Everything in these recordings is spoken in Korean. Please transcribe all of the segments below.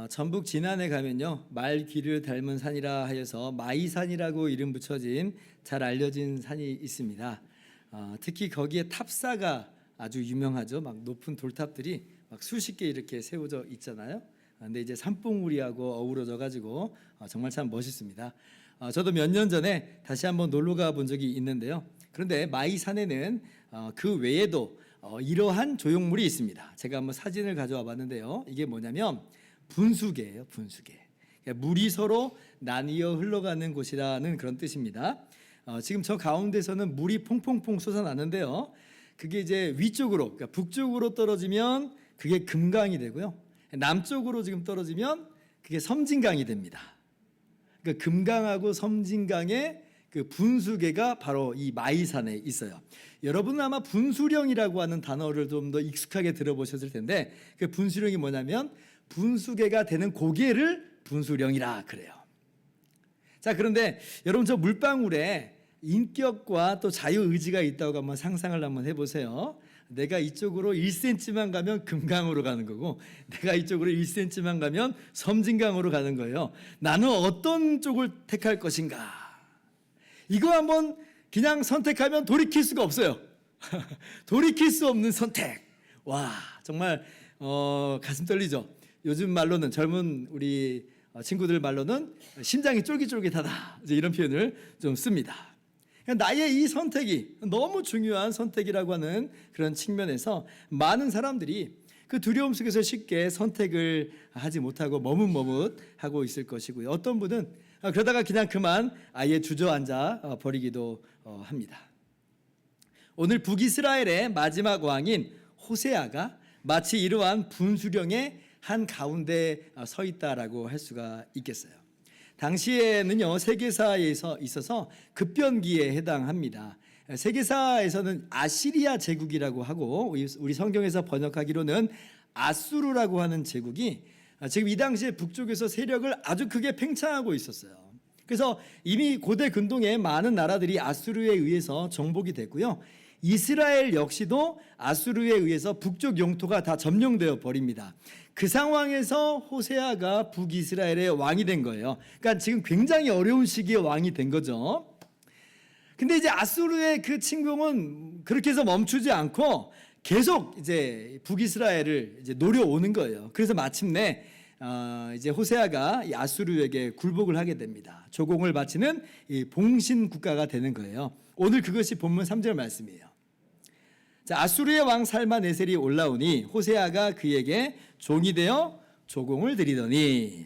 전북 진안에 가면요, 말 귀를 닮은 산이라 하여서 마이산이라고 이름 붙여진 잘 알려진 산이 있습니다. 특히 거기에 탑사가 아주 유명하죠. 막 높은 돌탑들이 막 수십 개 이렇게 세워져 있잖아요. 근데 이제 산봉우리하고 어우러져 가지고 정말 참 멋있습니다. 저도 몇 년 전에 다시 한번 놀러 가 본 적이 있는데요. 그런데 마이산에는 그 외에도 이러한 조형물이 있습니다. 제가 한번 사진을 가져와 봤는데요. 이게 뭐냐면 분수계예요. 분수계. 그러니까 물이 서로 나뉘어 흘러가는 곳이라는 그런 뜻입니다. 지금 저 가운데서는 물이 퐁퐁퐁 솟아나는데요. 그게 이제 위쪽으로, 그러니까 북쪽으로 떨어지면 그게 금강이 되고요. 남쪽으로 지금 떨어지면 그게 섬진강이 됩니다. 그러니까 금강하고 섬진강의 그 분수계가 바로 이 마이산에 있어요. 여러분은 아마 분수령이라고 하는 단어를 좀 더 익숙하게 들어보셨을 텐데, 그 분수령이 뭐냐면 분수계가 되는 고개를 분수령이라 그래요. 자, 그런데 여러분 저 물방울에 인격과 또 자유의지가 있다고 한번 상상을 한번 해보세요. 내가 이쪽으로 1cm만 가면 금강으로 가는 거고, 내가 이쪽으로 1cm만 가면 섬진강으로 가는 거예요. 나는 어떤 쪽을 택할 것인가? 이거 한번 그냥 선택하면 돌이킬 수가 없어요. 돌이킬 수 없는 선택. 와, 정말 가슴 떨리죠. 요즘 말로는, 젊은 우리 친구들 말로는 심장이 쫄깃쫄깃하다, 이제 이런 표현을 좀 씁니다. 나의 이 선택이 너무 중요한 선택이라고 하는 그런 측면에서 많은 사람들이 그 두려움 속에서 쉽게 선택을 하지 못하고 머뭇머뭇하고 있을 것이고요. 어떤 분은 그러다가 그냥 그만 아예 주저앉아 버리기도 합니다. 오늘 북이스라엘의 마지막 왕인 호세아가 마치 이러한 분수령의 한 가운데 서 있다라고 할 수가 있겠어요. 당시에는요, 세계사에 있어서 급변기에 해당합니다. 세계사에서는 아시리아 제국이라고 하고, 우리 성경에서 번역하기로는 아수르라고 하는 제국이 지금 이 당시에 북쪽에서 세력을 아주 크게 팽창하고 있었어요. 그래서 이미 고대 근동의 많은 나라들이 아수르에 의해서 정복이 됐고요. 이스라엘 역시도 아수르에 의해서 북쪽 영토가 다 점령되어 버립니다. 그 상황에서 호세아가 북이스라엘의 왕이 된 거예요. 그러니까 지금 굉장히 어려운 시기에 왕이 된 거죠. 근데 이제 아수르의 그 침공은 그렇게 해서 멈추지 않고 계속 이제 북이스라엘을 이제 노려오는 거예요. 그래서 마침내 이제 호세아가 이 아수르에게 굴복을 하게 됩니다. 조공을 바치는 이 봉신 국가가 되는 거예요. 오늘 그것이 본문 3절 말씀이에요. 자, 아수르의 왕 살마네셀이 올라오니 호세아가 그에게 종이 되어 조공을 드리더니,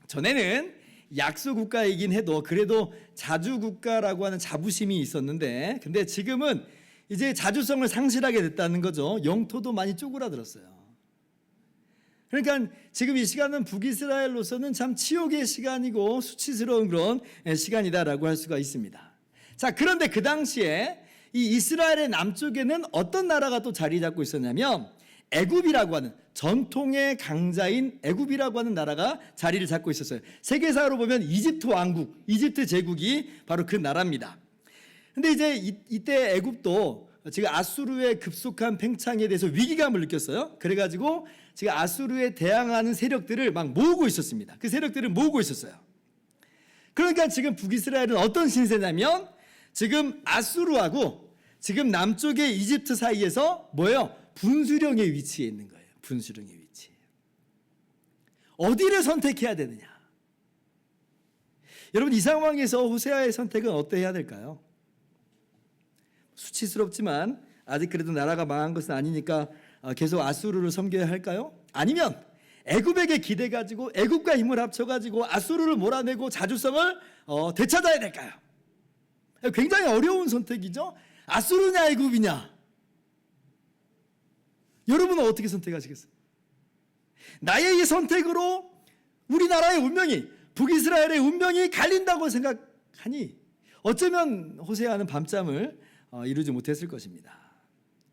전에는 약소 국가이긴 해도 그래도 자주 국가라고 하는 자부심이 있었는데, 근데 지금은 이제 자주성을 상실하게 됐다는 거죠. 영토도 많이 쪼그라들었어요. 그러니까 지금 이 시간은 북이스라엘로서는 참 치욕의 시간이고 수치스러운 그런 시간이다라고 할 수가 있습니다. 자, 그런데 그 당시에 이 이스라엘의 남쪽에는 어떤 나라가 또 자리 잡고 있었냐면 애굽이라고 하는, 전통의 강자인 애굽이라고 하는 나라가 자리를 잡고 있었어요. 세계사로 보면 이집트 왕국, 이집트 제국이 바로 그 나라입니다. 근데 이제 이때 애굽도 지금 아수르의 급속한 팽창에 대해서 위기감을 느꼈어요. 그래가지고 지금 아수르에 대항하는 세력들을 막 모으고 있었습니다. 그 세력들을 모으고 있었어요. 그러니까 지금 북이스라엘은 어떤 신세냐면 지금 아수르하고 지금 남쪽의 이집트 사이에서 뭐예요? 분수령의 위치에 있는 거예요. 분수령의 위치. 어디를 선택해야 되느냐? 여러분, 이 상황에서 호세아의 선택은 어떠해야 될까요? 수치스럽지만 아직 그래도 나라가 망한 것은 아니니까 계속 아수르를 섬겨야 할까요? 아니면 애굽에게 기대 가지고 애굽과 힘을 합쳐 가지고 아수르를 몰아내고 자주성을 되찾아야 될까요? 굉장히 어려운 선택이죠. 아수르냐 애굽이냐? 여러분은 어떻게 선택하시겠어요? 나의 이 선택으로 우리나라의 운명이, 북이스라엘의 운명이 갈린다고 생각하니 어쩌면 호세아는 밤잠을 이루지 못했을 것입니다.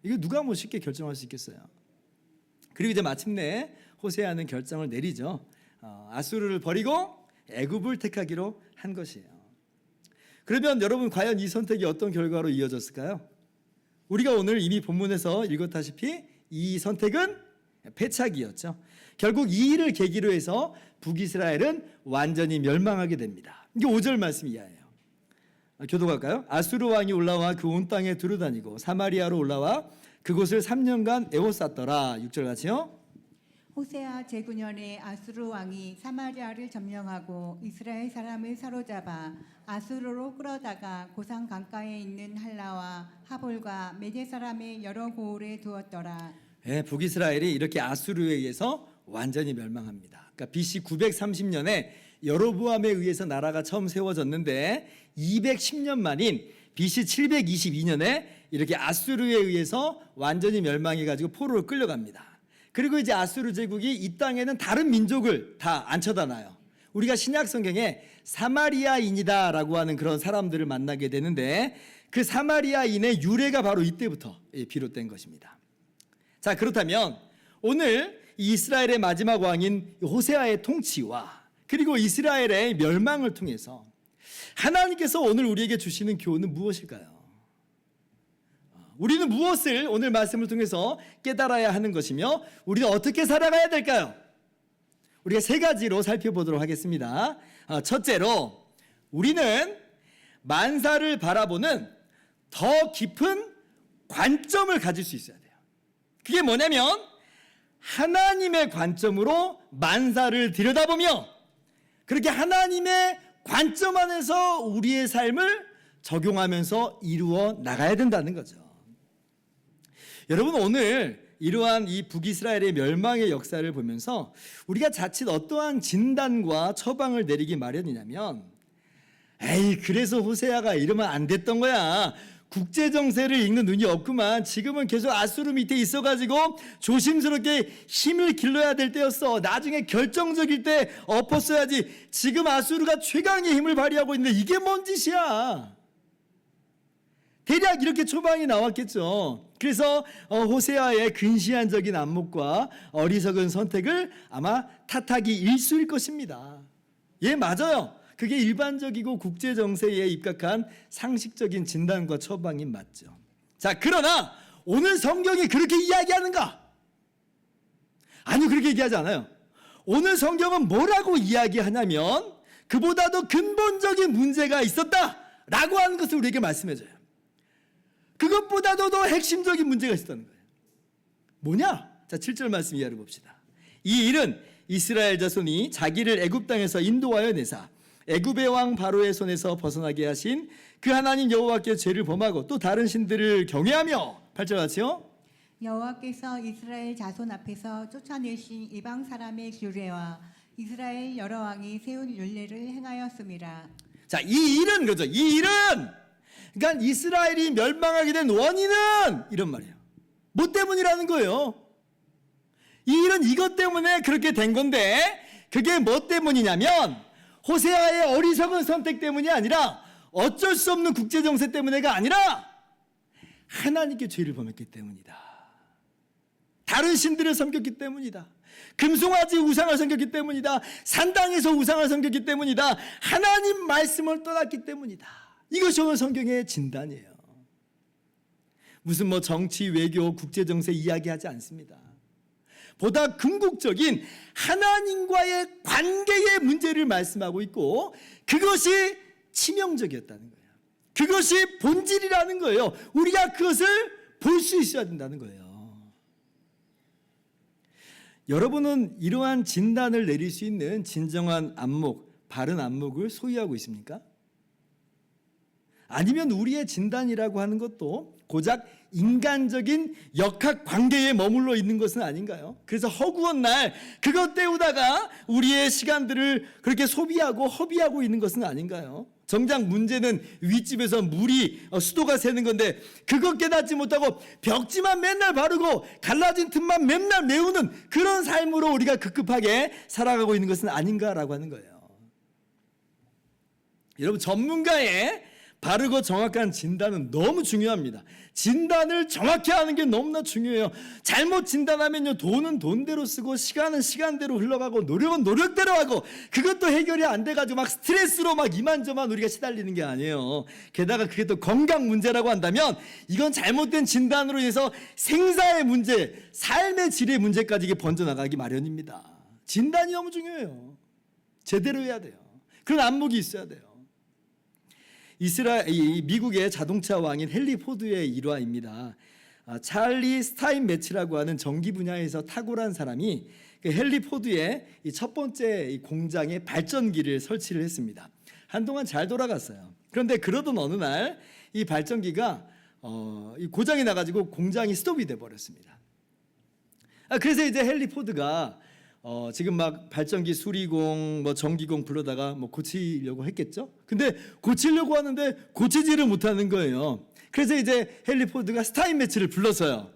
이거 누가 뭐 쉽게 결정할 수 있겠어요? 그리고 이제 마침내 호세아는 결정을 내리죠. 아수르를 버리고 애굽을 택하기로 한 것이에요. 그러면 여러분, 과연 이 선택이 어떤 결과로 이어졌을까요? 우리가 오늘 이미 본문에서 읽었다시피 이 선택은 패착이었죠. 결국 이 일을 계기로 해서 북이스라엘은 완전히 멸망하게 됩니다. 이게 5절 말씀 이하예요. 교도할까요? 아수르 왕이 올라와 그 온 땅에 두루다니고 사마리아로 올라와 그곳을 3년간 에워쌌더라. 6절 같이요. 호세아 제9년에 아수르 왕이 사마리아를 점령하고 이스라엘 사람을 사로잡아 아수르로 끌어다가 고산 강가에 있는 할라와 하볼과 메대 사람의 여러 고을에 두었더라. 네, 북이스라엘이 이렇게 아수르에 의해서 완전히 멸망합니다. 그러니까 BC 930년에 여로보암에 의해서 나라가 처음 세워졌는데 210년 만인 BC 722년에 이렇게 아수르에 의해서 완전히 멸망해가지고 포로로 끌려갑니다. 그리고 이제 아수르 제국이 이 땅에는 다른 민족을 다 앉혀다놔요. 우리가 신약 성경에 사마리아인이다라고 하는 그런 사람들을 만나게 되는데 그 사마리아인의 유래가 바로 이때부터 비롯된 것입니다. 자, 그렇다면 오늘 이스라엘의 마지막 왕인 호세아의 통치와 그리고 이스라엘의 멸망을 통해서 하나님께서 오늘 우리에게 주시는 교훈은 무엇일까요? 우리는 무엇을 오늘 말씀을 통해서 깨달아야 하는 것이며 우리는 어떻게 살아가야 될까요? 우리가 세 가지로 살펴보도록 하겠습니다. 첫째로 우리는 만사를 바라보는 더 깊은 관점을 가질 수 있어야 돼요. 그게 뭐냐면 하나님의 관점으로 만사를 들여다보며 그렇게 하나님의 관점 안에서 우리의 삶을 적용하면서 이루어 나가야 된다는 거죠. 여러분, 오늘 이러한 이 북이스라엘의 멸망의 역사를 보면서 우리가 자칫 어떠한 진단과 처방을 내리기 마련이냐면 에이, 그래서 호세아가 이러면 안 됐던 거야. 국제정세를 읽는 눈이 없구만. 지금은 계속 아수르 밑에 있어가지고 조심스럽게 힘을 길러야 될 때였어. 나중에 결정적일 때 엎었어야지. 지금 아수르가 최강의 힘을 발휘하고 있는데 이게 뭔 짓이야. 대략 이렇게 처방이 나왔겠죠. 그래서 호세아의 근시안적인 안목과 어리석은 선택을 아마 탓하기 일쑤일 것입니다. 예, 맞아요. 그게 일반적이고 국제정세에 입각한 상식적인 진단과 처방이 맞죠. 자, 그러나 오늘 성경이 그렇게 이야기하는가? 아니, 그렇게 얘기하지 않아요. 오늘 성경은 뭐라고 이야기하냐면 그보다도 근본적인 문제가 있었다라고 하는 것을 우리에게 말씀해줘요. 그것보다도 더 핵심적인 문제가 있었다는 거예요. 뭐냐? 자, 7절 말씀 이해를 봅시다. 이 일은 이스라엘 자손이 자기를 애굽 땅에서 인도하여 내사 애굽의 왕 바로의 손에서 벗어나게 하신 그 하나님 여호와께 죄를 범하고 또 다른 신들을 경외하며 8절 같이요. 여호와께서 이스라엘 자손 앞에서 쫓아내신 이방 사람의 규례와 이스라엘 여러 왕이 세운 율례를 행하였음이라. 자, 이 일은 그죠. 이 일은 그러니까 이스라엘이 멸망하게 된 원인은 이런 말이에요. 뭐 때문이라는 거예요? 이 일은 이것 때문에 그렇게 된 건데 그게 뭐 때문이냐면 호세아의 어리석은 선택 때문이 아니라 어쩔 수 없는 국제정세 때문에가 아니라 하나님께 죄를 범했기 때문이다. 다른 신들을 섬겼기 때문이다. 금송아지 우상을 섬겼기 때문이다. 산당에서 우상을 섬겼기 때문이다. 하나님 말씀을 떠났기 때문이다. 이것이 오늘 성경의 진단이에요. 무슨 뭐 정치, 외교, 국제정세 이야기하지 않습니다. 보다 궁극적인 하나님과의 관계의 문제를 말씀하고 있고 그것이 치명적이었다는 거예요. 그것이 본질이라는 거예요. 우리가 그것을 볼 수 있어야 된다는 거예요. 여러분은 이러한 진단을 내릴 수 있는 진정한 안목, 바른 안목을 소유하고 있습니까? 아니면 우리의 진단이라고 하는 것도 고작 인간적인 역학 관계에 머물러 있는 것은 아닌가요? 그래서 허구한 날 그것 때우다가 우리의 시간들을 그렇게 소비하고 허비하고 있는 것은 아닌가요? 정작 문제는 윗집에서 물이 수도가 새는 건데 그것 깨닫지 못하고 벽지만 맨날 바르고 갈라진 틈만 맨날 메우는 그런 삶으로 우리가 급급하게 살아가고 있는 것은 아닌가라고 하는 거예요. 여러분, 전문가의 바르고 정확한 진단은 너무 중요합니다. 진단을 정확히 하는 게 너무나 중요해요. 잘못 진단하면요, 돈은 돈대로 쓰고 시간은 시간대로 흘러가고 노력은 노력대로 하고 그것도 해결이 안 돼가지고 막 스트레스로 막 이만저만 우리가 시달리는 게 아니에요. 게다가 그게 또 건강 문제라고 한다면 이건 잘못된 진단으로 인해서 생사의 문제, 삶의 질의 문제까지 이게 번져나가기 마련입니다. 진단이 너무 중요해요. 제대로 해야 돼요. 그런 안목이 있어야 돼요. 미국의 자동차 왕인 헨리 포드의 일화입니다. 찰리 스타인매츠라고 하는 전기 분야에서 탁월한 사람이 그 헨리 포드의 첫 번째 공장에 발전기를 설치를 했습니다. 한동안 잘 돌아갔어요. 그런데 그러던 어느 날 이 발전기가 고장이 나가지고 공장이 스톱이 돼 버렸습니다. 그래서 이제 헨리 포드가 지금 막 발전기 수리공, 뭐 전기공 불러다가 뭐 고치려고 했겠죠. 근데 고치려고 하는데 고치지를 못하는 거예요. 그래서 이제 헨리 포드가 스타인매츠를 불렀어요.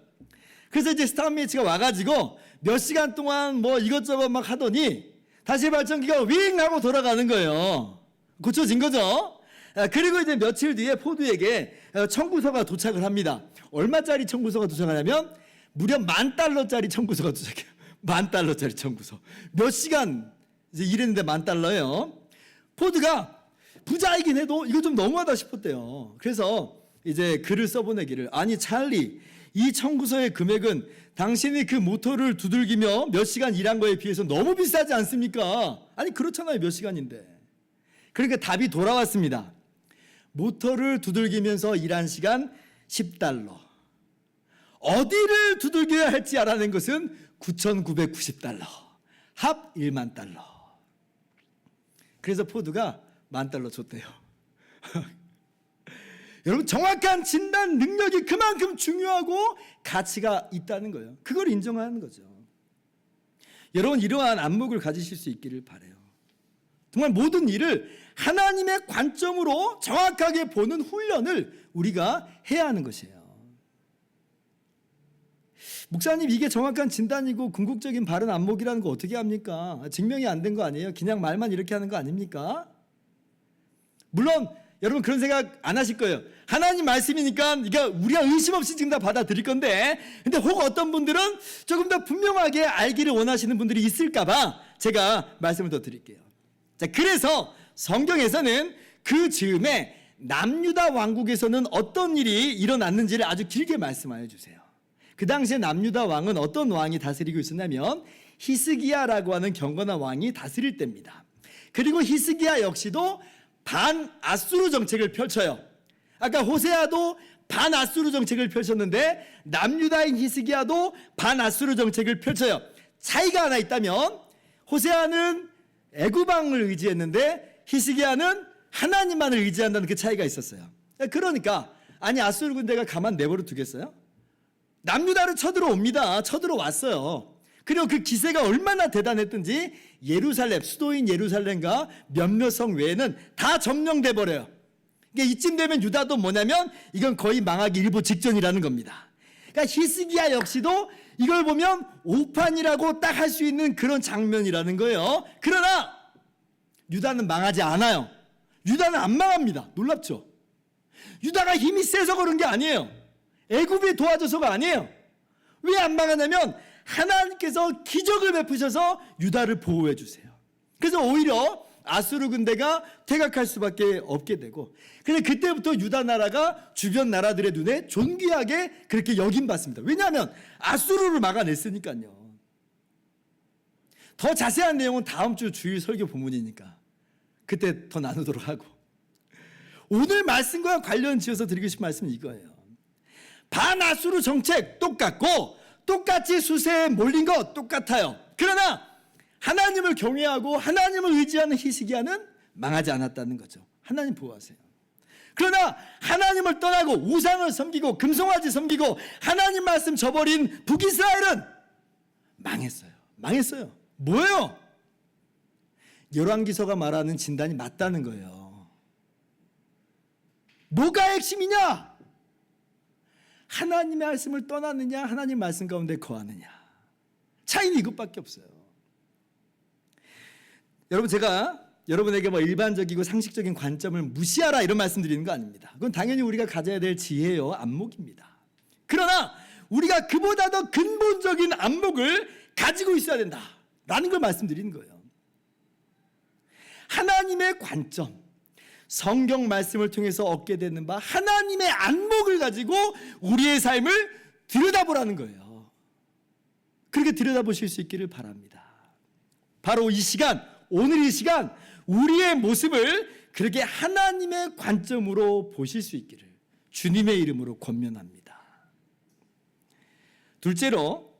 그래서 이제 스타인매츠가 와가지고 몇 시간 동안 뭐 이것저것 막 하더니 다시 발전기가 윙 하고 돌아가는 거예요. 고쳐진 거죠. 그리고 이제 며칠 뒤에 포드에게 청구서가 도착을 합니다. 얼마짜리 청구서가 도착하냐면 무려 $10,000짜리 청구서가 도착해요. $10,000짜리 청구서. 몇 시간 이제 일했는데 $10,000예요. 포드가 부자이긴 해도 이거 좀 너무하다 싶었대요. 그래서 이제 글을 써보내기를, 아니 찰리, 이 청구서의 금액은 당신이 그 모터를 두들기며 몇 시간 일한 거에 비해서 너무 비싸지 않습니까? 아니 그렇잖아요, 몇 시간인데. 그러니까 답이 돌아왔습니다. 모터를 두들기면서 일한 시간 $10. 어디를 두들겨야 할지 알아낸 것은 $9,990. 합 $10,000. 그래서 포드가 $10,000 줬대요. 여러분, 정확한 진단 능력이 그만큼 중요하고 가치가 있다는 거예요. 그걸 인정하는 거죠. 여러분, 이러한 안목을 가지실 수 있기를 바라요. 정말 모든 일을 하나님의 관점으로 정확하게 보는 훈련을 우리가 해야 하는 것이에요. 목사님, 이게 정확한 진단이고 궁극적인 바른 안목이라는 거 어떻게 합니까? 증명이 안 된 거 아니에요? 그냥 말만 이렇게 하는 거 아닙니까? 물론 여러분 그런 생각 안 하실 거예요. 하나님 말씀이니까 이게 우리가 의심 없이 지금 다 받아들일 건데, 근데 혹 어떤 분들은 조금 더 분명하게 알기를 원하시는 분들이 있을까 봐 제가 말씀을 더 드릴게요. 자, 그래서 성경에서는 그 즈음에 남유다 왕국에서는 어떤 일이 일어났는지를 아주 길게 말씀하여 주세요. 그 당시에 남유다 왕은 어떤 왕이 다스리고 있었냐면 히스기야라고 하는 경건한 왕이 다스릴 때입니다. 그리고 히스기야 역시도 반아수르 정책을 펼쳐요. 아까 호세아도 반아수르 정책을 펼쳤는데 남유다인 히스기야도 반아수르 정책을 펼쳐요. 차이가 하나 있다면 호세아는 애굽왕을 의지했는데 히스기야는 하나님만을 의지한다는 그 차이가 있었어요. 그러니까 아니 아수르 군대가 가만 내버려 두겠어요? 남유다를 쳐들어옵니다. 쳐들어왔어요. 그리고 그 기세가 얼마나 대단했던지 예루살렘, 수도인 예루살렘과 몇몇 성 외에는 다 점령돼 버려요. 그러니까 이쯤 되면 유다도 뭐냐면 이건 거의 망하기 일보 직전이라는 겁니다. 그러니까 히스기야 역시도 이걸 보면 오판이라고 딱 할 수 있는 그런 장면이라는 거예요. 그러나 유다는 망하지 않아요. 유다는 안 망합니다. 놀랍죠? 유다가 힘이 세서 그런 게 아니에요. 애굽이 도와줘서가 아니에요. 왜 안 망하냐면 하나님께서 기적을 베푸셔서 유다를 보호해 주세요. 그래서 오히려 아수르 군대가 퇴각할 수밖에 없게 되고, 그래서 그때부터 유다 나라가 주변 나라들의 눈에 존귀하게 그렇게 여김받습니다. 왜냐하면 아수르를 막아냈으니까요. 더 자세한 내용은 다음 주 주일 설교 본문이니까 그때 더 나누도록 하고, 오늘 말씀과 관련 지어서 드리고 싶은 말씀은 이거예요. 반아수르 정책 똑같고 똑같이 수세에 몰린 거 똑같아요. 그러나 하나님을 경외하고 하나님을 의지하는 히스기야는 망하지 않았다는 거죠. 하나님 보호하세요. 그러나 하나님을 떠나고 우상을 섬기고 금송아지 섬기고 하나님 말씀 저버린 북이스라엘은 망했어요. 망했어요. 뭐예요? 열왕기서가 말하는 진단이 맞다는 거예요. 뭐가 핵심이냐? 하나님의 말씀을 떠났느냐, 하나님 말씀 가운데 거하느냐. 차이는 이것밖에 없어요. 여러분, 제가 여러분에게 뭐 일반적이고 상식적인 관점을 무시하라 이런 말씀 드리는 거 아닙니다. 그건 당연히 우리가 가져야 될 지혜요 안목입니다. 그러나 우리가 그보다 더 근본적인 안목을 가지고 있어야 된다라는 걸 말씀드리는 거예요. 하나님의 관점, 성경 말씀을 통해서 얻게 되는 바 하나님의 안목을 가지고 우리의 삶을 들여다보라는 거예요. 그렇게 들여다보실 수 있기를 바랍니다. 바로 이 시간, 오늘 이 시간 우리의 모습을 그렇게 하나님의 관점으로 보실 수 있기를 주님의 이름으로 권면합니다. 둘째로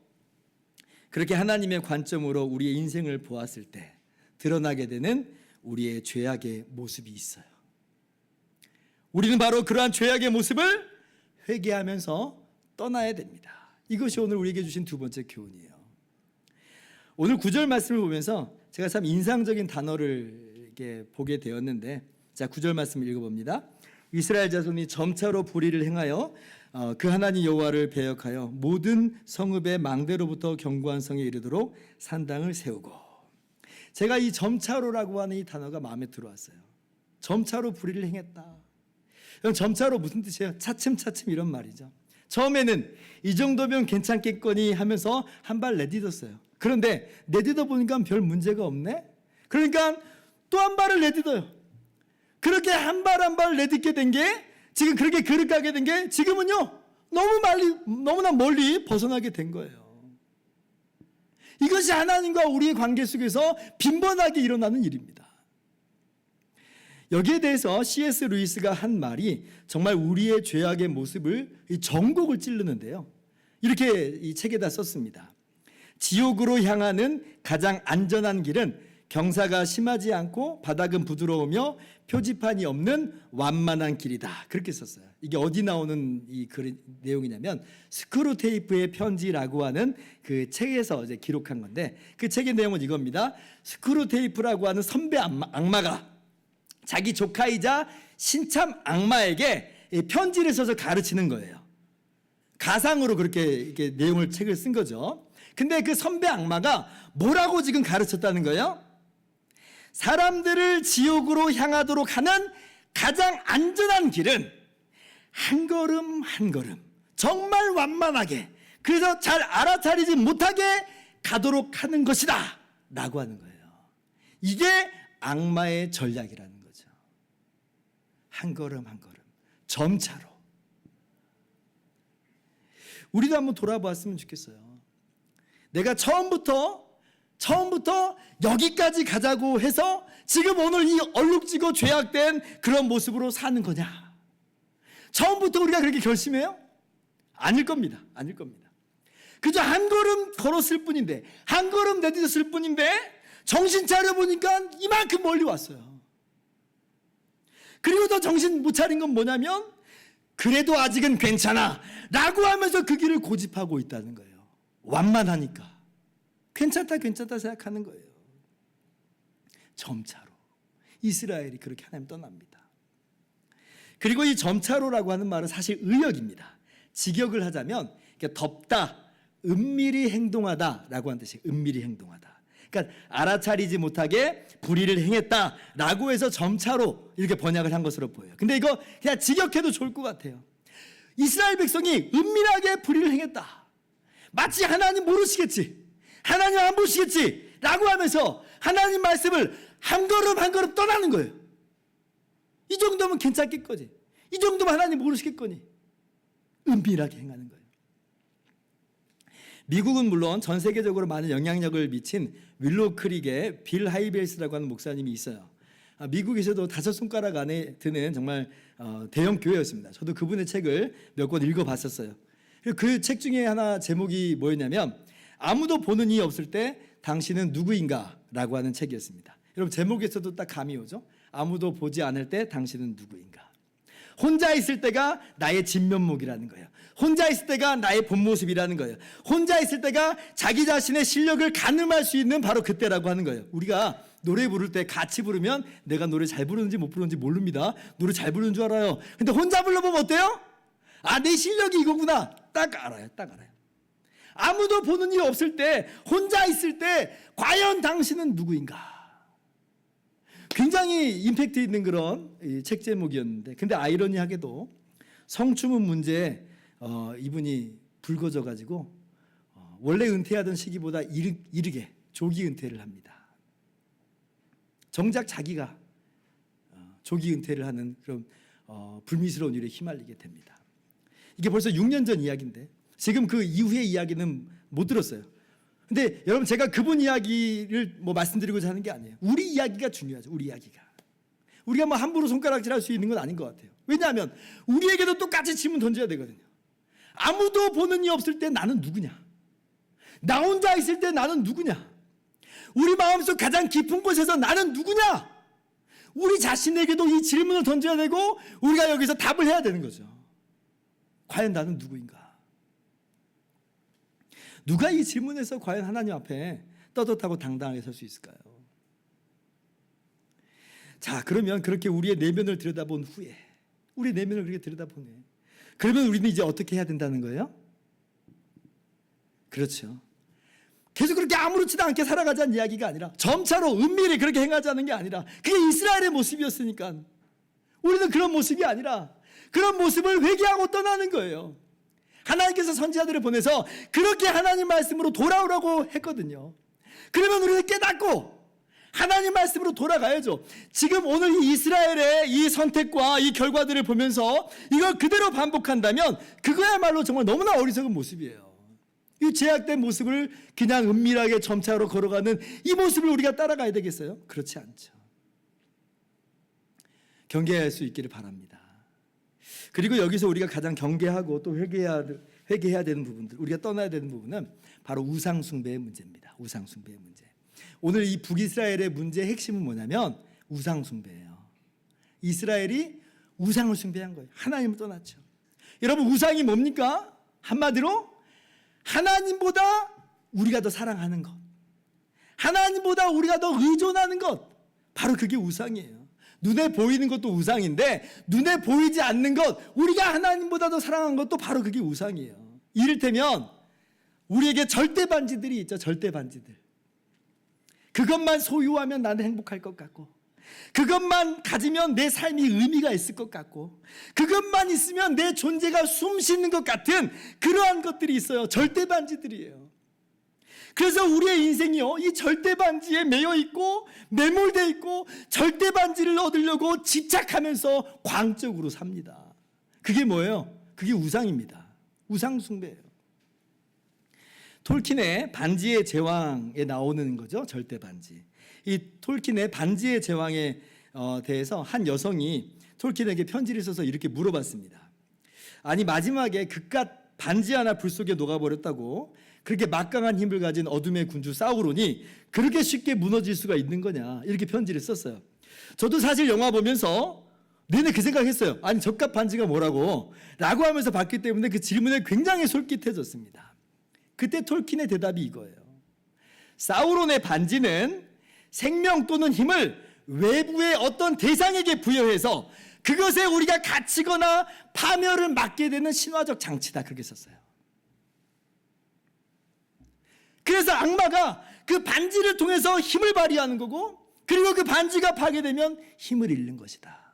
그렇게 하나님의 관점으로 우리의 인생을 보았을 때 드러나게 되는 우리의 죄악의 모습이 있어요. 우리는 바로 그러한 죄악의 모습을 회개하면서 떠나야 됩니다. 이것이 오늘 우리에게 주신 두 번째 교훈이에요. 오늘 9절 말씀을 보면서 제가 참 인상적인 단어를 이렇게 보게 되었는데, 자 9절 말씀을 읽어봅니다. 이스라엘 자손이 점차로 불의를 행하여 그 하나님 여호와를 배역하여 모든 성읍의 망대로부터 견고한 성에 이르도록 산당을 세우고. 제가 이 점차로라고 하는 이 단어가 마음에 들어왔어요. 점차로 불의를 행했다. 점차로 무슨 뜻이에요? 차츰차츰 이런 말이죠. 처음에는 이 정도면 괜찮겠거니 하면서 한 발 내딛었어요. 그런데 내딛어 보니까 별 문제가 없네. 그러니까 또 한 발을 내딛어요. 그렇게 한 발 한 발 내딛게 된 게 지금 그렇게 그릇가게 된 게 지금은요 너무나 멀리 벗어나게 된 거예요. 이것이 하나님과 우리의 관계 속에서 빈번하게 일어나는 일입니다. 여기에 대해서 C.S. 루이스가 한 말이 정말 우리의 죄악의 모습을 전곡을 찌르는데요. 이렇게 이 책에다 썼습니다. 지옥으로 향하는 가장 안전한 길은 경사가 심하지 않고 바닥은 부드러우며 표지판이 없는 완만한 길이다. 그렇게 썼어요. 이게 어디 나오는 이 글 내용이냐면 스크루테이프의 편지라고 하는 그 책에서 이제 기록한 건데, 그 책의 내용은 이겁니다. 스크루테이프라고 하는 선배 악마가 자기 조카이자 신참 악마에게 편지를 써서 가르치는 거예요. 가상으로 그렇게 이렇게 내용을 책을 쓴 거죠. 근데 그 선배 악마가 뭐라고 지금 가르쳤다는 거예요? 사람들을 지옥으로 향하도록 하는 가장 안전한 길은 한 걸음 한 걸음 정말 완만하게, 그래서 잘 알아차리지 못하게 가도록 하는 것이다 라고 하는 거예요. 이게 악마의 전략이라는 거죠. 한 걸음 한 걸음 점차로. 우리도 한번 돌아봤으면 좋겠어요. 내가 처음부터 여기까지 가자고 해서 지금 오늘 이 얼룩지고 죄악된 그런 모습으로 사는 거냐? 처음부터 우리가 그렇게 결심해요? 아닐 겁니다. 아닐 겁니다. 그저 한 걸음 걸었을 뿐인데, 한 걸음 내딛었을 뿐인데 정신 차려보니까 이만큼 멀리 왔어요. 그리고 더 정신 못 차린 건 뭐냐면 그래도 아직은 괜찮아 라고 하면서 그 길을 고집하고 있다는 거예요. 완만하니까 괜찮다 생각하는 거예요. 점차로 이스라엘이 그렇게 하나님 떠납니다. 그리고 이 점차로라고 하는 말은 사실 의역입니다. 직역을 하자면 덮다, 은밀히 행동하다라고 하는 뜻이에요. 은밀히 행동하다. 그러니까 알아차리지 못하게 불의를 행했다라고 해서 점차로 이렇게 번역을 한 것으로 보여요. 근데 이거 그냥 직역해도 좋을 것 같아요. 이스라엘 백성이 은밀하게 불의를 행했다. 마치 하나님 모르시겠지, 하나님 안 보시겠지 라고 하면서 하나님 말씀을 한 걸음 한 걸음 떠나는 거예요. 이 정도면 괜찮겠거니, 이 정도면 하나님 모르시겠거니 은밀하게 행하는 거예요. 미국은 물론 전 세계적으로 많은 영향력을 미친 윌로우 크릭의 빌 하이벨스라고 하는 목사님이 있어요. 미국에서도 5손가락 안에 드는 정말 대형 교회였습니다. 저도 그분의 책을 몇 권 읽어봤었어요. 그 책 중에 하나 제목이 뭐였냐면 아무도 보는 이 없을 때 당신은 누구인가 라고 하는 책이었습니다. 여러분 제목에서도 딱 감이 오죠? 아무도 보지 않을 때 당신은 누구인가. 혼자 있을 때가 나의 진면목이라는 거예요. 혼자 있을 때가 나의 본 모습이라는 거예요. 혼자 있을 때가 자기 자신의 실력을 가늠할 수 있는 바로 그때라고 하는 거예요. 우리가 노래 부를 때 같이 부르면 내가 노래 잘 부르는지 못 부르는지 모릅니다. 노래 잘 부르는 줄 알아요. 근데 혼자 불러보면 어때요? 아, 내 실력이 이거구나. 딱 알아요. 딱 알아요. 아무도 보는 일 없을 때, 혼자 있을 때 과연 당신은 누구인가? 굉장히 임팩트 있는 그런 이 책 제목이었는데, 근데 아이러니하게도 성추문 문제에 이분이 불거져 가지고 원래 은퇴하던 시기보다 이르게 조기 은퇴를 합니다. 정작 자기가 조기 은퇴를 하는 그런 불미스러운 일에 휘말리게 됩니다. 이게 벌써 6년 전 이야기인데 지금 그 이후의 이야기는 못 들었어요. 근데 여러분, 제가 그분 이야기를 말씀드리고자 하는 게 아니에요. 우리 이야기가 중요하죠. 우리 이야기가. 우리가 함부로 손가락질할 수 있는 건 아닌 것 같아요. 왜냐하면 우리에게도 똑같이 질문 던져야 되거든요. 아무도 보는 이 없을 때 나는 누구냐? 나 혼자 있을 때 나는 누구냐? 우리 마음속 가장 깊은 곳에서 나는 누구냐? 우리 자신에게도 이 질문을 던져야 되고 우리가 여기서 답을 해야 되는 거죠. 과연 나는 누구인가? 누가 이 질문에서 과연 하나님 앞에 떳떳하고 당당하게 설 수 있을까요? 자, 그러면 그렇게 우리의 내면을 들여다본 후에, 우리 내면을 그렇게 들여다보네, 그러면 우리는 이제 어떻게 해야 된다는 거예요? 그렇죠. 계속 그렇게 아무렇지도 않게 살아가자는 이야기가 아니라, 점차로 은밀히 그렇게 행하자는 게 아니라, 그게 이스라엘의 모습이었으니까 우리는 그런 모습이 아니라 그런 모습을 회개하고 떠나는 거예요. 하나님께서 선지자들을 보내서 그렇게 하나님 말씀으로 돌아오라고 했거든요. 그러면 우리는 깨닫고 하나님 말씀으로 돌아가야죠. 지금 오늘 이 이스라엘의 이 선택과 이 결과들을 보면서 이걸 그대로 반복한다면 그거야말로 정말 너무나 어리석은 모습이에요. 이 제약된 모습을 그냥 은밀하게 점차로 걸어가는 이 모습을 우리가 따라가야 되겠어요? 그렇지 않죠. 경계할 수 있기를 바랍니다. 그리고 여기서 우리가 가장 경계하고 또 회개해야 되는 부분들, 우리가 떠나야 되는 부분은 바로 우상숭배의 문제입니다. 우상숭배의 문제. 오늘 이 북이스라엘의 문제의 핵심은 뭐냐면 우상숭배예요. 이스라엘이 우상을 숭배한 거예요. 하나님을 떠났죠. 여러분, 우상이 뭡니까? 한마디로 하나님보다 우리가 더 사랑하는 것, 하나님보다 우리가 더 의존하는 것, 바로 그게 우상이에요. 눈에 보이는 것도 우상인데 눈에 보이지 않는 것, 우리가 하나님보다 더 사랑하는 것도 바로 그게 우상이에요. 이를테면 우리에게 절대 반지들이 있죠. 절대 반지들. 그것만 소유하면 나는 행복할 것 같고, 그것만 가지면 내 삶이 의미가 있을 것 같고, 그것만 있으면 내 존재가 숨 쉬는 것 같은 그러한 것들이 있어요. 절대 반지들이에요. 그래서 우리의 인생이요, 이 절대 반지에 매여 있고 매몰되어 있고 절대 반지를 얻으려고 집착하면서 광적으로 삽니다. 그게 뭐예요? 그게 우상입니다. 우상 숭배예요. 톨킨의 반지의 제왕에 나오는 거죠. 절대 반지. 이 톨킨의 반지의 제왕에 대해서 한 여성이 톨킨에게 편지를 써서 이렇게 물어봤습니다. 아니, 마지막에 그깟 반지 하나 불 속에 녹아버렸다고 그렇게 막강한 힘을 가진 어둠의 군주 사우론이 그렇게 쉽게 무너질 수가 있는 거냐, 이렇게 편지를 썼어요. 저도 사실 영화 보면서 내내 그 생각했어요. 아니, 저깟 반지가 뭐라고 라고 하면서 봤기 때문에 그 질문에 굉장히 솔깃해졌습니다. 그때 톨킨의 대답이 이거예요. 사우론의 반지는 생명 또는 힘을 외부의 어떤 대상에게 부여해서 그것에 우리가 갇히거나 파멸을 맞게 되는 신화적 장치다, 그렇게 썼어요. 그래서 악마가 그 반지를 통해서 힘을 발휘하는 거고, 그리고 그 반지가 파괴되면 힘을 잃는 것이다.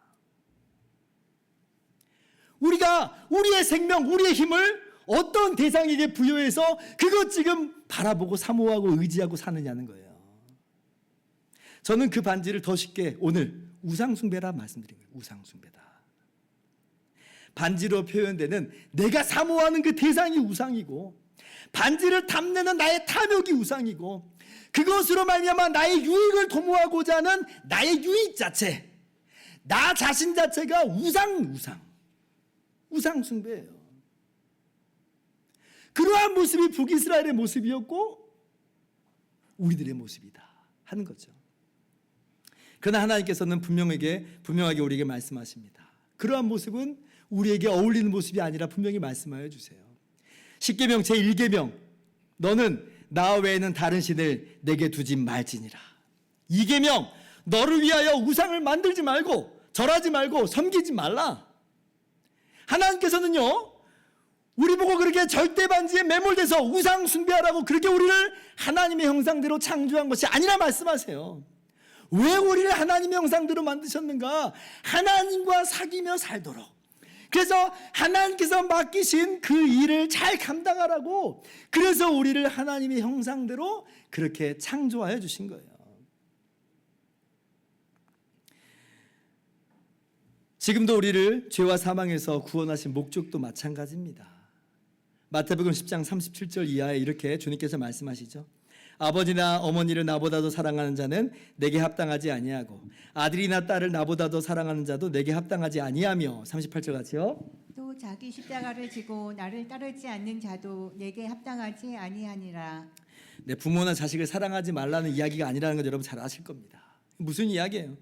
우리가 우리의 생명, 우리의 힘을 어떤 대상에게 부여해서 그것 지금 바라보고 사모하고 의지하고 사느냐는 거예요. 저는 그 반지를 더 쉽게 오늘 우상숭배라 말씀드린 거예요. 우상숭배다. 반지로 표현되는 내가 사모하는 그 대상이 우상이고, 반지를 탐내는 나의 탐욕이 우상이고, 그것으로 말미암아 나의 유익을 도모하고자 하는 나의 유익 자체, 나 자신 자체가 우상숭배예요. 그러한 모습이 북이스라엘의 모습이었고 우리들의 모습이다 하는 거죠. 그러나 하나님께서는 분명하게 우리에게 말씀하십니다. 그러한 모습은 우리에게 어울리는 모습이 아니라 분명히 말씀하여 주세요. 십계명 제1계명, 너는 나 외에는 다른 신을 내게 두지 말지니라. 2계명, 너를 위하여 우상을 만들지 말고 절하지 말고 섬기지 말라. 하나님께서는요, 우리 보고 그렇게 절대 반지에 매몰돼서 우상 숭배하라고 그렇게 우리를 하나님의 형상대로 창조한 것이 아니라 말씀하세요. 왜 우리를 하나님의 형상대로 만드셨는가? 하나님과 사귀며 살도록. 그래서 하나님께서 맡기신 그 일을 잘 감당하라고, 그래서 우리를 하나님의 형상대로 그렇게 창조하여 주신 거예요. 지금도 우리를 죄와 사망에서 구원하신 목적도 마찬가지입니다. 마태복음 10장 37절 이하에 이렇게 주님께서 말씀하시죠. 아버지나 어머니를 나보다도 사랑하는 자는 내게 합당하지 아니하고 아들이나 딸을 나보다도 사랑하는 자도 내게 합당하지 아니하며. 38절 같이요. 또 자기 십자가를 지고 나를 따르지 않는 자도 내게 합당하지 아니하니라. 내 부모나 자식을 사랑하지 말라는 이야기가 아니라는 걸 여러분 잘 아실 겁니다. 무슨 이야기예요?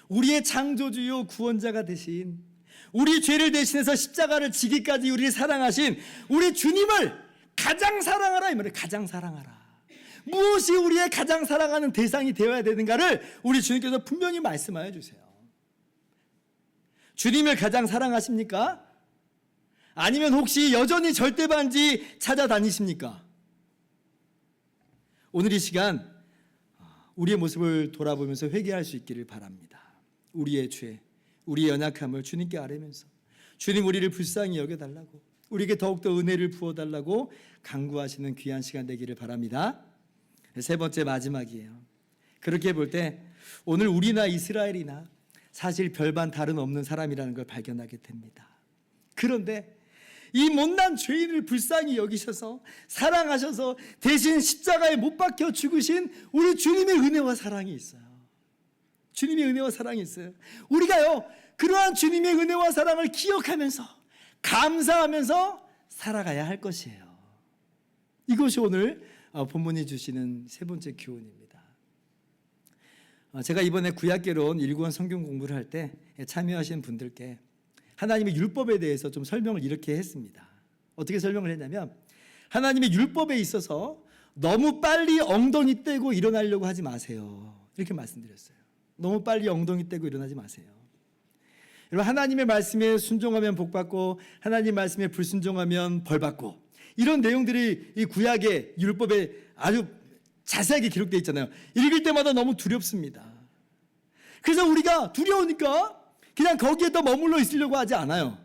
우리의 창조주요 구원자가 되신, 우리 죄를 대신해서 십자가를 지기까지 우리를 사랑하신 우리 주님을 가장 사랑하라, 이 말이에요. 가장 사랑하라. 무엇이 우리의 가장 사랑하는 대상이 되어야 되는가를 우리 주님께서 분명히 말씀하여 주세요. 주님을 가장 사랑하십니까? 아니면 혹시 여전히 절대반지 찾아다니십니까? 오늘 이 시간 우리의 모습을 돌아보면서 회개할 수 있기를 바랍니다. 우리의 죄, 우리의 연약함을 주님께 아뢰면서 주님 우리를 불쌍히 여겨달라고, 우리에게 더욱더 은혜를 부어달라고 간구하시는 귀한 시간 되기를 바랍니다. 세 번째, 마지막이에요. 그렇게 볼 때 오늘 우리나 이스라엘이나 사실 별반 다른 없는 사람이라는 걸 발견하게 됩니다. 그런데 이 못난 죄인을 불쌍히 여기셔서 사랑하셔서 대신 십자가에 못 박혀 죽으신 우리 주님의 은혜와 사랑이 있어요. 주님의 은혜와 사랑이 있어요. 우리가요, 그러한 주님의 은혜와 사랑을 기억하면서 감사하면서 살아가야 할 것이에요. 이것이 오늘 본문이 주시는 세 번째 교훈입니다. 제가 이번에 구약개론 1권 성경 공부를 할 때 참여하신 분들께 하나님의 율법에 대해서 좀 설명을 이렇게 했습니다. 어떻게 설명을 했냐면, 하나님의 율법에 있어서 너무 빨리 엉덩이 떼고 일어나려고 하지 마세요. 이렇게 말씀드렸어요. 너무 빨리 엉덩이 떼고 일어나지 마세요. 여러분, 하나님의 말씀에 순종하면 복받고 하나님 말씀에 불순종하면 벌받고, 이런 내용들이 이 구약의 율법에 아주 자세하게 기록되어 있잖아요. 읽을 때마다 너무 두렵습니다. 그래서 우리가 두려우니까 그냥 거기에 더 머물러 있으려고 하지 않아요.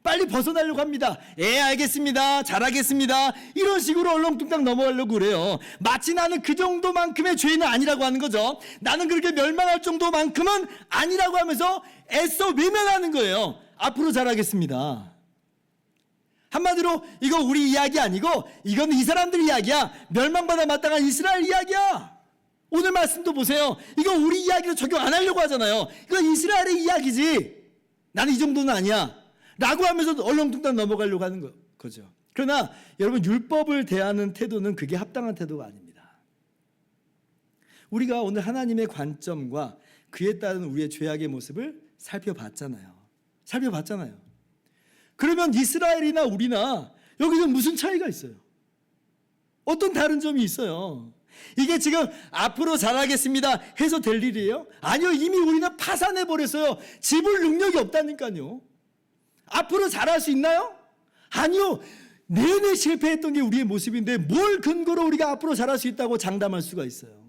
빨리 벗어나려고 합니다. 알겠습니다, 잘하겠습니다, 이런 식으로 얼렁뚱땅 넘어가려고 그래요. 마치 나는 그 정도만큼의 죄인은 아니라고 하는 거죠. 나는 그렇게 멸망할 정도만큼은 아니라고 하면서 애써 외면하는 거예요. 앞으로 잘하겠습니다. 한마디로 이거 우리 이야기 아니고 이건 이 사람들 이야기야. 멸망받아 마땅한 이스라엘 이야기야. 오늘 말씀도 보세요. 이거 우리 이야기로 적용 안 하려고 하잖아요. 이건 이스라엘의 이야기지, 나는 이 정도는 아니야 라고 하면서 얼렁뚱땅 넘어가려고 하는 거죠. 그러나 여러분, 율법을 대하는 태도는 그게 합당한 태도가 아닙니다. 우리가 오늘 하나님의 관점과 그에 따른 우리의 죄악의 모습을 살펴봤잖아요. 그러면 이스라엘이나 우리나 여기서 무슨 차이가 있어요? 어떤 다른 점이 있어요? 이게 지금 앞으로 잘하겠습니다 해서 될 일이에요? 아니요, 이미 우리는 파산해버렸어요. 지불 능력이 없다니까요. 앞으로 잘할 수 있나요? 아니요, 내내 실패했던 게 우리의 모습인데 뭘 근거로 우리가 앞으로 잘할 수 있다고 장담할 수가 있어요?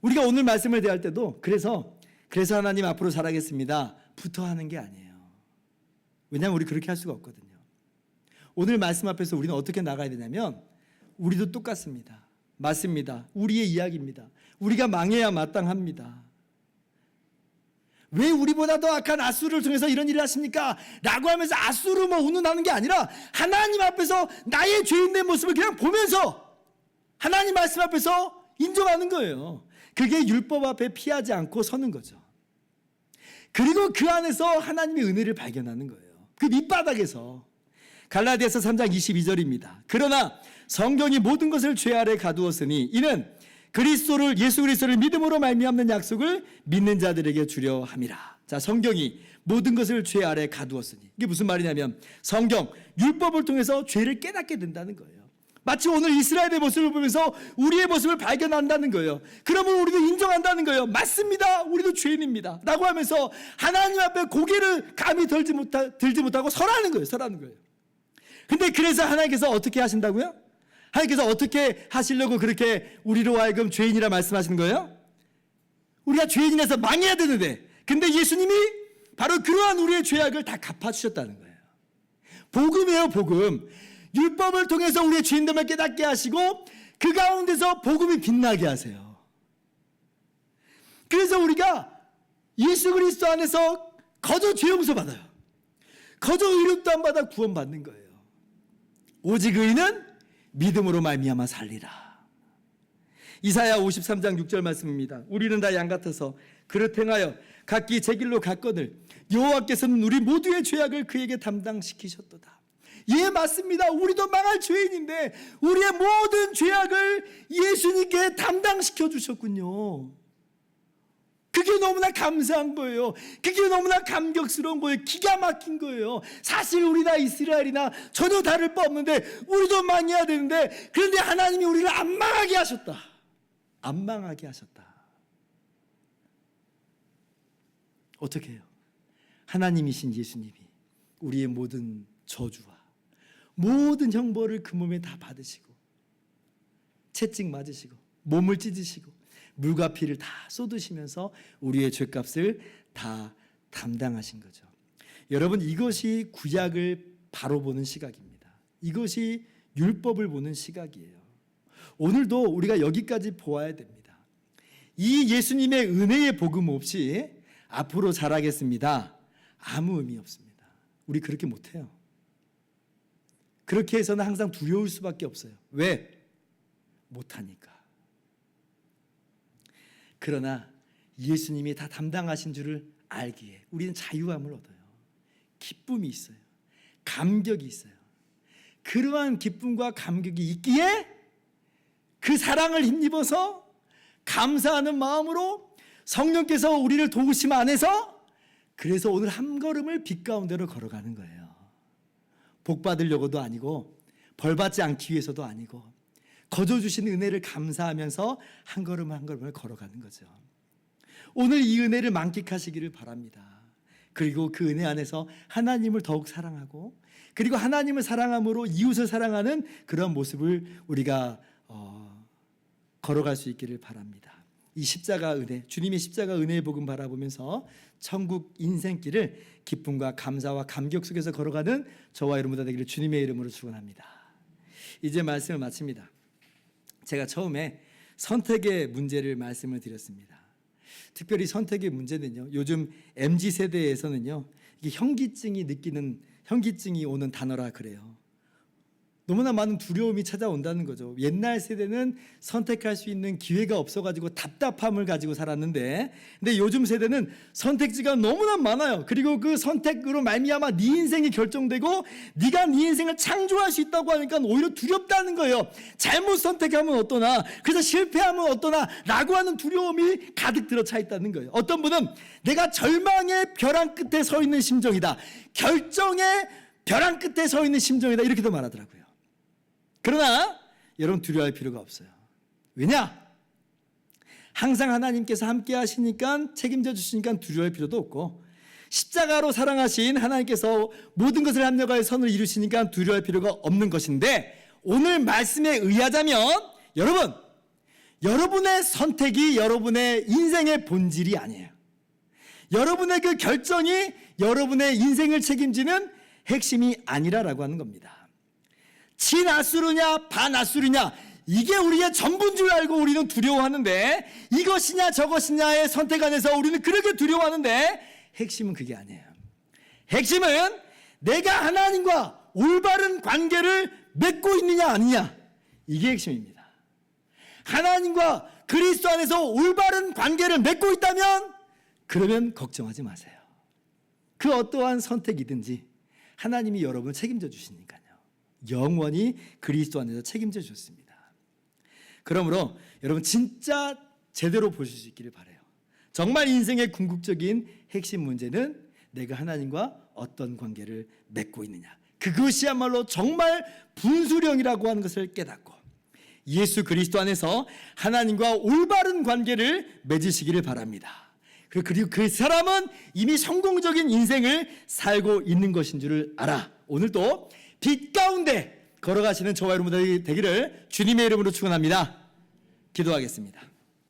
우리가 오늘 말씀을 대할 때도 그래서 하나님 앞으로 잘하겠습니다 부터 하는 게 아니에요. 왜냐하면 우리 그렇게 할 수가 없거든요. 오늘 말씀 앞에서 우리는 어떻게 나가야 되냐면, 우리도 똑같습니다. 맞습니다. 우리의 이야기입니다. 우리가 망해야 마땅합니다. 왜 우리보다 더 악한 아수르를 통해서 이런 일을 하십니까? 라고 하면서 아수르 운운하는 게 아니라 하나님 앞에서 나의 죄인된 모습을 그냥 보면서 하나님 말씀 앞에서 인정하는 거예요. 그게 율법 앞에 피하지 않고 서는 거죠. 그리고 그 안에서 하나님의 은혜를 발견하는 거예요. 그 밑바닥에서. 갈라디아서 3장 22절입니다. 그러나 성경이 모든 것을 죄 아래 가두었으니 이는 예수 그리스도를 믿음으로 말미암는 약속을 믿는 자들에게 주려 함이라. 자, 성경이 모든 것을 죄 아래 가두었으니, 이게 무슨 말이냐면 성경, 율법을 통해서 죄를 깨닫게 된다는 거예요. 마치 오늘 이스라엘의 모습을 보면서 우리의 모습을 발견한다는 거예요. 그러면 우리도 인정한다는 거예요. 맞습니다, 우리도 죄인입니다 라고 하면서 하나님 앞에 고개를 감히 들지 못하고 서라는 거예요. 근데 그래서 하나님께서 어떻게 하신다고요? 하나님께서 어떻게 하시려고 그렇게 우리로 하여금 죄인이라 말씀하시는 거예요? 우리가 죄인이라서 망해야 되는데, 근데 예수님이 바로 그러한 우리의 죄악을 다 갚아주셨다는 거예요. 복음이에요, 복음. 율법을 통해서 우리의 죄인됨을 깨닫게 하시고 그 가운데서 복음이 빛나게 하세요. 그래서 우리가 예수 그리스도 안에서 거저 죄 용서 받아요. 거저 의롭도 안 받아 구원받는 거예요. 오직 의인은 믿음으로 말미암아 살리라. 이사야 53장 6절 말씀입니다. 우리는 다 양 같아서 그릇 행하여 각기 제 길로 갔거늘 여호와께서는 우리 모두의 죄악을 그에게 담당시키셨도다. 예, 맞습니다. 우리도 망할 죄인인데 우리의 모든 죄악을 예수님께 담당시켜 주셨군요. 그게 너무나 감사한 거예요. 그게 너무나 감격스러운 거예요. 기가 막힌 거예요. 사실 우리나 이스라엘이나 전혀 다를 바 없는데 우리도 망해야 되는데, 그런데 하나님이 우리를 안 망하게 하셨다. 안 망하게 하셨다. 어떻게 해요? 하나님이신 예수님이 우리의 모든 저주와 모든 형벌을 그 몸에 다 받으시고 채찍 맞으시고 몸을 찢으시고 물과 피를 다 쏟으시면서 우리의 죄값을 다 담당하신 거죠. 여러분, 이것이 구약을 바로 보는 시각입니다. 이것이 율법을 보는 시각이에요. 오늘도 우리가 여기까지 보아야 됩니다. 이 예수님의 은혜의 복음 없이 앞으로 잘하겠습니다, 아무 의미 없습니다. 우리 그렇게 못해요. 그렇게 해서는 항상 두려울 수밖에 없어요. 왜? 못하니까. 그러나 예수님이 다 담당하신 줄을 알기에 우리는 자유함을 얻어요. 기쁨이 있어요. 감격이 있어요. 그러한 기쁨과 감격이 있기에 그 사랑을 힘입어서 감사하는 마음으로 성령께서 우리를 도우심 안에서, 그래서 오늘 한 걸음을 빛 가운데로 걸어가는 거예요. 복 받으려고도 아니고 벌 받지 않기 위해서도 아니고 거저 주신 은혜를 감사하면서 한 걸음 한 걸음을 걸어가는 거죠. 오늘 이 은혜를 만끽하시기를 바랍니다. 그리고 그 은혜 안에서 하나님을 더욱 사랑하고, 그리고 하나님을 사랑함으로 이웃을 사랑하는 그런 모습을 우리가 걸어갈 수 있기를 바랍니다. 이 십자가 은혜, 주님의 십자가 은혜의 복음 바라보면서 천국 인생길을 기쁨과 감사와 감격 속에서 걸어가는 저와 여러분 다 되기를 주님의 이름으로 축원합니다. 이제 말씀을 마칩니다. 제가 처음에 선택의 문제를 말씀을 드렸습니다. 특별히 선택의 문제는요, 요즘 MZ세대에서는요, 이게 현기증이 오는 단어라 그래요. 너무나 많은 두려움이 찾아온다는 거죠. 옛날 세대는 선택할 수 있는 기회가 없어가지고 답답함을 가지고 살았는데, 근데 요즘 세대는 선택지가 너무나 많아요. 그리고 그 선택으로 말미암아 네 인생이 결정되고 네가 네 인생을 창조할 수 있다고 하니까 오히려 두렵다는 거예요. 잘못 선택하면 어떠나, 그래서 실패하면 어떠나 라고 하는 두려움이 가득 들어차 있다는 거예요. 어떤 분은 내가 절망의 벼랑 끝에 서 있는 심정이다, 결정의 벼랑 끝에 서 있는 심정이다, 이렇게도 말하더라고요. 그러나 여러분, 두려워할 필요가 없어요. 왜냐? 항상 하나님께서 함께 하시니까, 책임져 주시니까 두려워할 필요도 없고, 십자가로 사랑하신 하나님께서 모든 것을 합력하여 선을 이루시니까 두려워할 필요가 없는 것인데, 오늘 말씀에 의하자면 여러분, 여러분의 선택이 여러분의 인생의 본질이 아니에요. 여러분의 그 결정이 여러분의 인생을 책임지는 핵심이 아니라라고 하는 겁니다. 친아수르냐 반아수르냐, 이게 우리의 전부인 줄 알고 우리는 두려워하는데, 이것이냐 저것이냐의 선택 안에서 우리는 그렇게 두려워하는데, 핵심은 그게 아니에요. 핵심은 내가 하나님과 올바른 관계를 맺고 있느냐 아니냐, 이게 핵심입니다. 하나님과 그리스도 안에서 올바른 관계를 맺고 있다면 그러면 걱정하지 마세요. 그 어떠한 선택이든지 하나님이 여러분을 책임져 주시니까요. 영원히 그리스도 안에서 책임져 주셨습니다. 그러므로 여러분, 진짜 제대로 보실 수 있기를 바라요. 정말 인생의 궁극적인 핵심 문제는 내가 하나님과 어떤 관계를 맺고 있느냐, 그것이야말로 정말 분수령이라고 하는 것을 깨닫고 예수 그리스도 안에서 하나님과 올바른 관계를 맺으시기를 바랍니다. 그리고 그 사람은 이미 성공적인 인생을 살고 있는 것인 줄을 알아. 오늘도 빛 가운데 걸어가시는 저와 여러분들이 되기를 주님의 이름으로 축원합니다. 기도하겠습니다.